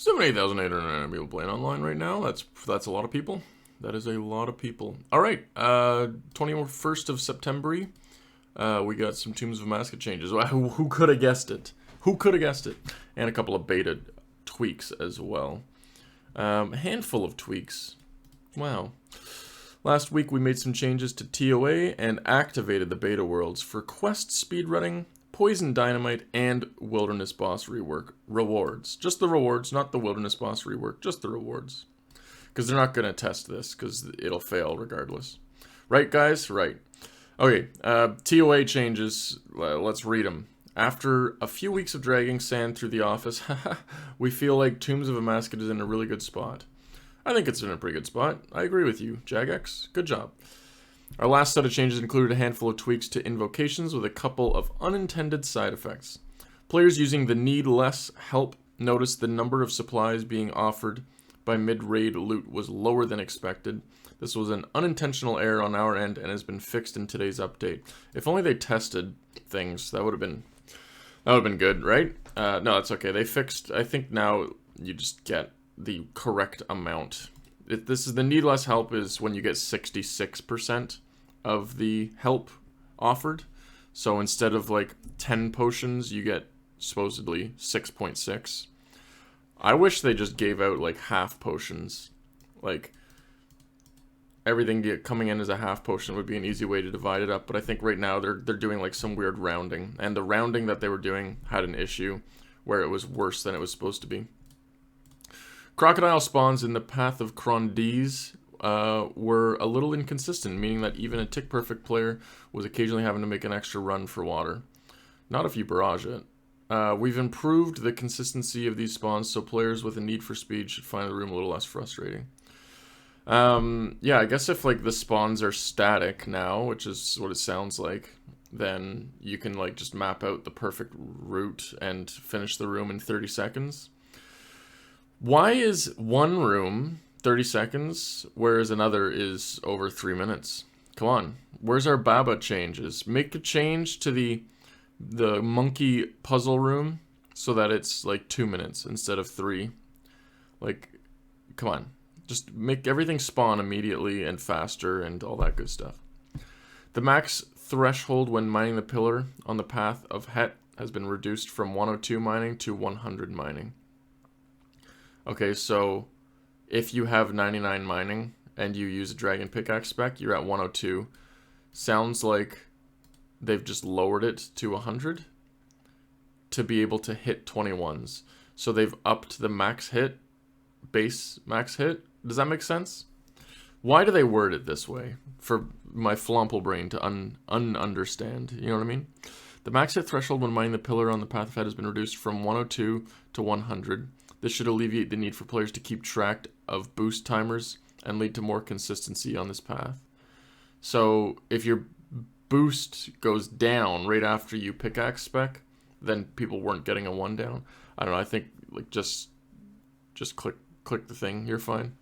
78,809 people playing online right now. That's a lot of people. That is a lot of people. All right, 21st of September. We got some Tombs of Amaska changes. Who could have guessed it? Who could have guessed it? And a couple of beta tweaks as well. A handful of tweaks. Wow. Last week we made some changes to TOA and activated the beta worlds for quest speedrunning, Poison Dynamite, and Wilderness Boss rework rewards. Just the rewards, not the Wilderness Boss rework, just the rewards. Because they're not going to test this, because it'll fail regardless. Right, guys? Right. Okay, TOA changes. Let's read them. After a few weeks of dragging sand through the office, we feel like Tombs of Amaska is in a really good spot. I think it's in a pretty good spot. I agree with you, Jagex. Good job. Our last set of changes included a handful of tweaks to invocations with a couple of unintended side effects. Players using the Need Less help noticed the number of supplies being offered by mid-raid loot was lower than expected. This was an unintentional error on our end and has been fixed in today's update. If only they tested things, that would have been good, right? No, it's okay. They fixed. I think now you just get the correct amount. This is the Need Less help is when you get 66% of the help offered. So instead of like 10 potions, you get supposedly 6.6. I wish they just gave out like half potions. Like everything coming in as a half potion would be an easy way to divide it up, but I think right now they're doing like some weird rounding, and the rounding that they were doing had an issue where it was worse than it was supposed to be. Crocodile spawns in the path of Crondies were a little inconsistent, meaning that even a tick-perfect player was occasionally having to make an extra run for water. Not if you barrage it. We've improved the consistency of these spawns, so players with a need for speed should find the room a little less frustrating. Yeah, I guess if like the spawns are static now, which is what it sounds like, then you can like just map out the perfect route and finish the room in 30 seconds. Why is one room 30 seconds, whereas another is over 3 minutes? Come on, where's our Baba changes? Make a change to the monkey puzzle room so that it's like 2 minutes instead of 3. Like, come on. Just make everything spawn immediately and faster and all that good stuff. The max threshold when mining the pillar on the path of Het has been reduced from 102 mining to 100 mining. Okay, so if you have 99 mining and you use a dragon pickaxe spec, you're at 102. Sounds like they've just lowered it to 100 to be able to hit 21s. So they've upped the max hit, base max hit. Does that make sense? Why do they word it this way? For my flumple brain to understand. You know what I mean? The max hit threshold when mining the pillar on the path of Het has been reduced from 102 to 100. This should alleviate the need for players to keep track of boost timers and lead to more consistency on this path. So if your boost goes down right after you pickaxe spec, then people weren't getting a 1 down. I don't know, I think like just click the thing, you're fine.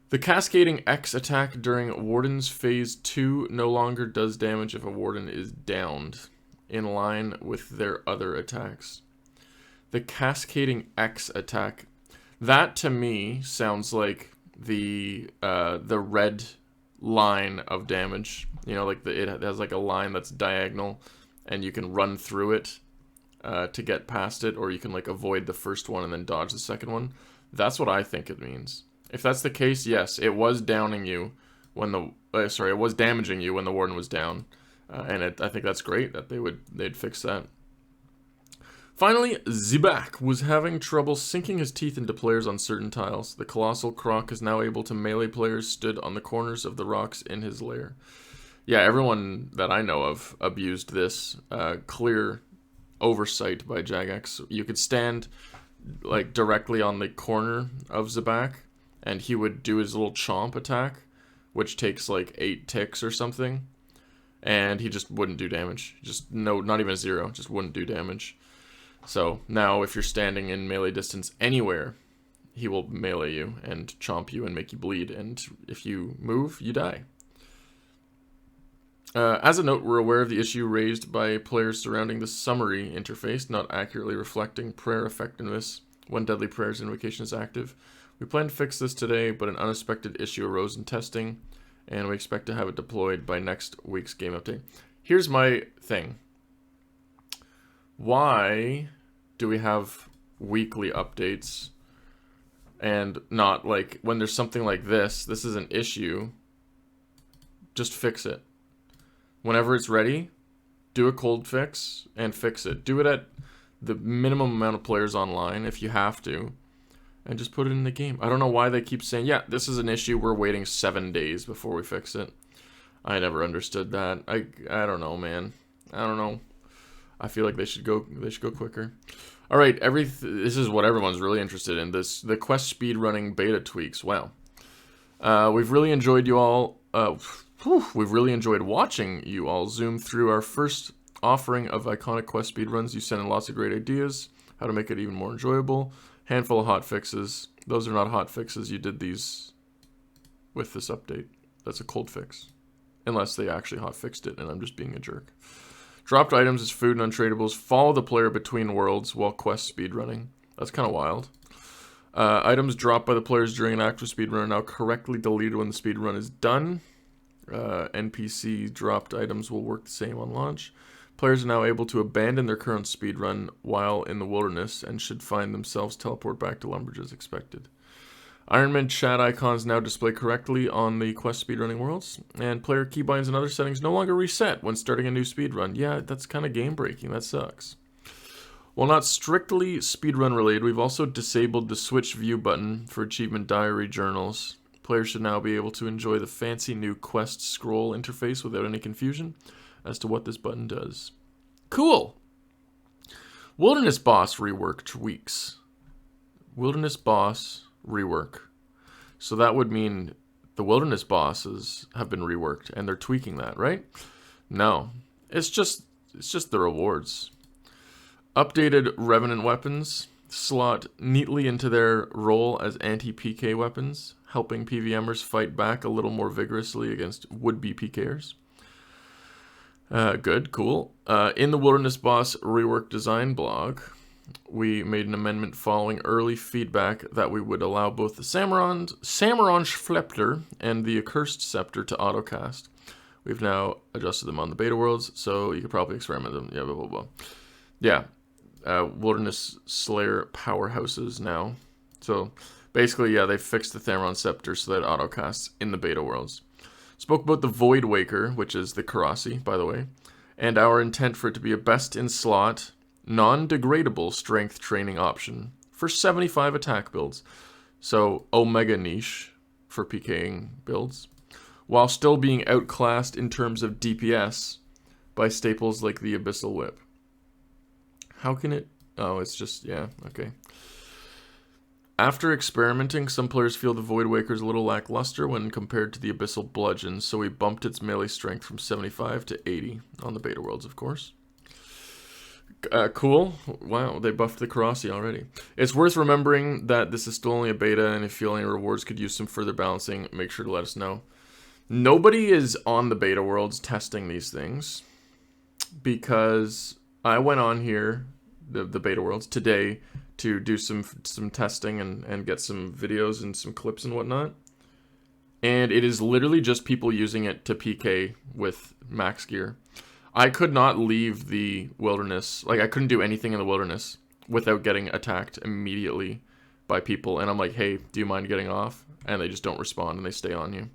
The Cascading X attack during Warden's Phase 2 no longer does damage if a Warden is downed, in line with their other attacks. The Cascading X attack, that to me sounds like the red line of damage. You know, like it has like a line that's diagonal, and you can run through it to get past it, or you can like avoid the first one and then dodge the second one. That's what I think it means. If that's the case, yes, it was downing you when it was damaging you when the Warden was down, and I think that's great that they'd fix that. Finally, Zebak was having trouble sinking his teeth into players on certain tiles. The Colossal Croc is now able to melee players stood on the corners of the rocks in his lair. Yeah, everyone that I know of abused this. Clear oversight by Jagex. You could stand like directly on the corner of Zebak, and he would do his little chomp attack, which takes like 8 ticks or something, and he just wouldn't do damage. Just not even a 0, just wouldn't do damage. So now if you're standing in melee distance anywhere, he will melee you and chomp you and make you bleed, and if you move, you die. As a note, we're aware of the issue raised by players surrounding the summary interface not accurately reflecting prayer effectiveness when Deadly Prayer's invocation is active. We plan to fix this today, but an unexpected issue arose in testing, and we expect to have it deployed by next week's game update. Here's my thing. Why do we have weekly updates and not, like, when there's something like this is an issue, just fix it. Whenever it's ready, do a cold fix and fix it. Do it at the minimum amount of players online if you have to, and just put it in the game. I don't know why they keep saying, yeah, this is an issue, we're waiting 7 days before we fix it. I never understood that. I don't know, man. I don't know. I feel like they should go quicker. All right, this is what everyone's really interested in. The quest speedrunning beta tweaks. Wow. We've really enjoyed you all. We've really enjoyed watching you all zoom through our first offering of iconic quest speedruns. You sent in lots of great ideas, how to make it even more enjoyable. Handful of hot fixes. Those are not hot fixes. You did these with this update. That's a cold fix. Unless they actually hot fixed it and I'm just being a jerk. Dropped items as food and untradables. Follow the player between worlds while quest speedrunning. That's kind of wild. Items dropped by the players during an active speedrun are now correctly deleted when the speedrun is done. NPC dropped items will work the same on launch. Players are now able to abandon their current speedrun while in the wilderness and should find themselves teleport back to Lumbridge as expected. Ironman chat icons now display correctly on the quest speedrunning worlds, and player keybinds and other settings no longer reset when starting a new speedrun. Yeah, that's kind of game breaking. That sucks. While not strictly speedrun related, we've also disabled the switch view button for achievement diary journals. Players should now be able to enjoy the fancy new quest scroll interface without any confusion as to what this button does. Cool! Wilderness Boss rework tweaks. Wilderness Boss rework. So that would mean the Wilderness Bosses have been reworked and they're tweaking that, right? No. It's just the rewards. Updated Revenant weapons slot neatly into their role as anti-PK weapons, helping PVMers fight back a little more vigorously against would-be PKers. Good, cool. In the Wilderness Boss rework design blog, we made an amendment following early feedback that we would allow both the Samurons Schlepter and the Accursed Scepter to autocast. We've now adjusted them on the beta worlds, so you could probably experiment them. Yeah, blah, blah, blah. Yeah. Wilderness Slayer powerhouses now. So basically, yeah, they fixed the Thermon Scepter so that it autocasts in the beta worlds. Spoke about the Void Waker, which is the Karasi, by the way, and our intent for it to be a best-in-slot, non-degradable strength training option for 75 attack builds. So Omega Niche for PKing builds, while still being outclassed in terms of DPS by staples like the Abyssal Whip. How can it... Oh, it's just... Yeah, okay. After experimenting, some players feel the Void Waker is a little lackluster when compared to the Abyssal Bludgeon, so we bumped its melee strength from 75 to 80 on the beta worlds, of course. Cool. Wow, they buffed the Karasi already. It's worth remembering that this is still only a beta, and if you feel any rewards could use some further balancing, make sure to let us know. Nobody is on the beta worlds testing these things, because I went on here, the beta worlds, today to do some testing and get some videos and some clips and whatnot. And it is literally just people using it to PK with max gear. I could not leave the wilderness, like I couldn't do anything in the wilderness without getting attacked immediately by people. And I'm like, hey, do you mind getting off? And they just don't respond and they stay on you.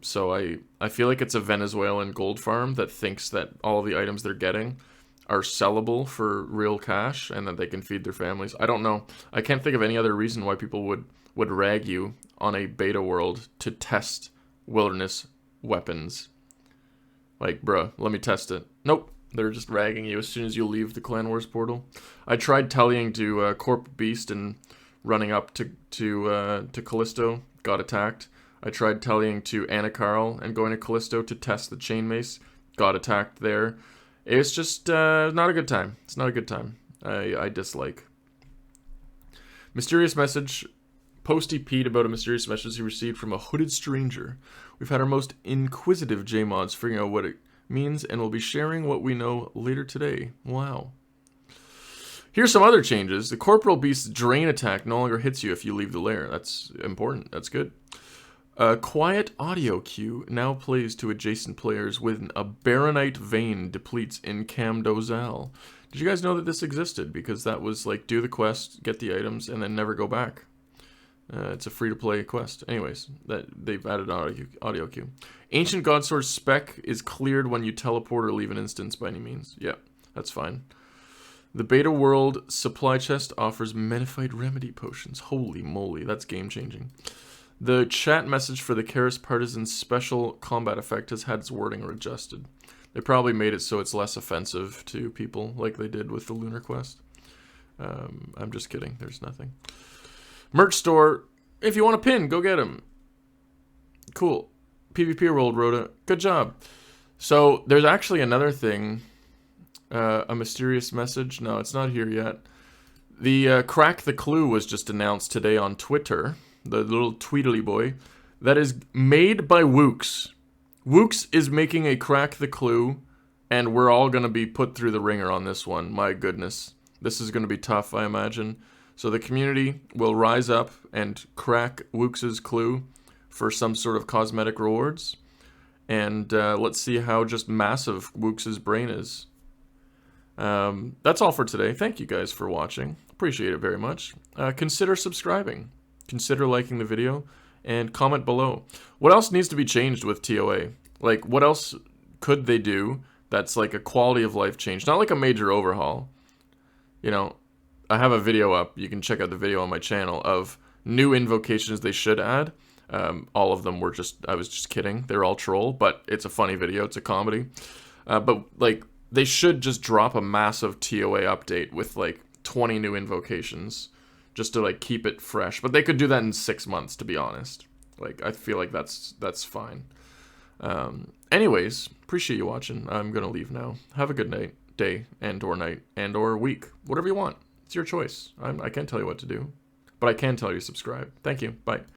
So I feel like it's a Venezuelan gold farm that thinks that all of the items they're getting are sellable for real cash and that they can feed their families. I don't know. I can't think of any other reason why people would rag you on a beta world to test wilderness weapons. Like, bruh, let me test it. Nope. They're just ragging you as soon as you leave the Clan Wars portal. I tried tallying to Corp Beast and running up to Callisto, got attacked. I tried tallying to Anakarl and going to Callisto to test the Chain Mace, got attacked there. It's just not a good time. It's not a good time. I dislike. Mysterious message. Posty Pete about a mysterious message he received from a hooded stranger. We've had our most inquisitive JMods figuring out what it means, and we'll be sharing what we know later today. Wow. Here's some other changes. The Corporal Beast's Drain attack no longer hits you if you leave the lair. That's important. That's good. Quiet audio cue now plays to adjacent players when a Baronite vein depletes in Camdozal. Did you guys know that this existed? Because that was like, do the quest, get the items, and then never go back. It's a free-to-play quest. Anyways, they've added audio cue. Ancient Godsword spec is cleared when you teleport or leave an instance by any means. Yeah, that's fine. The Beta World supply chest offers Menifite Remedy potions. Holy moly, that's game-changing. The chat message for the Karis Partisan's special combat effect has had its wording adjusted. They probably made it so it's less offensive to people like they did with the Lunar Quest. I'm just kidding. There's nothing. Merch store. If you want a pin, go get them. Cool. PvP rolled, Rhoda. Good job. So there's actually another thing. A mysterious message. No, it's not here yet. The Crack the Clue was just announced today on Twitter. The little tweedly boy. That is made by Woox. Woox is making a Crack the Clue, and we're all going to be put through the ringer on this one. My goodness. This is going to be tough, I imagine. So the community will rise up and crack Woox's clue for some sort of cosmetic rewards. And let's see how just massive Woox's brain is. That's all for today. Thank you guys for watching. Appreciate it very much. Consider subscribing. Consider liking the video. And comment below. What else needs to be changed with TOA? Like, what else could they do that's like a quality of life change? Not like a major overhaul. You know, I have a video up. You can check out the video on my channel of new invocations they should add. All of them were just, I was just kidding. They're all troll, but it's a funny video. It's a comedy. But, like, they should just drop a massive TOA update with, like, 20 new invocations just to, like, keep it fresh. But they could do that in 6 months, to be honest. Like, I feel like that's fine. Anyways, appreciate you watching. I'm going to leave now. Have a good night, day, and/or night, and/or week. Whatever you want. It's your choice. I can't tell you what to do. But I can tell you subscribe. Thank you. Bye.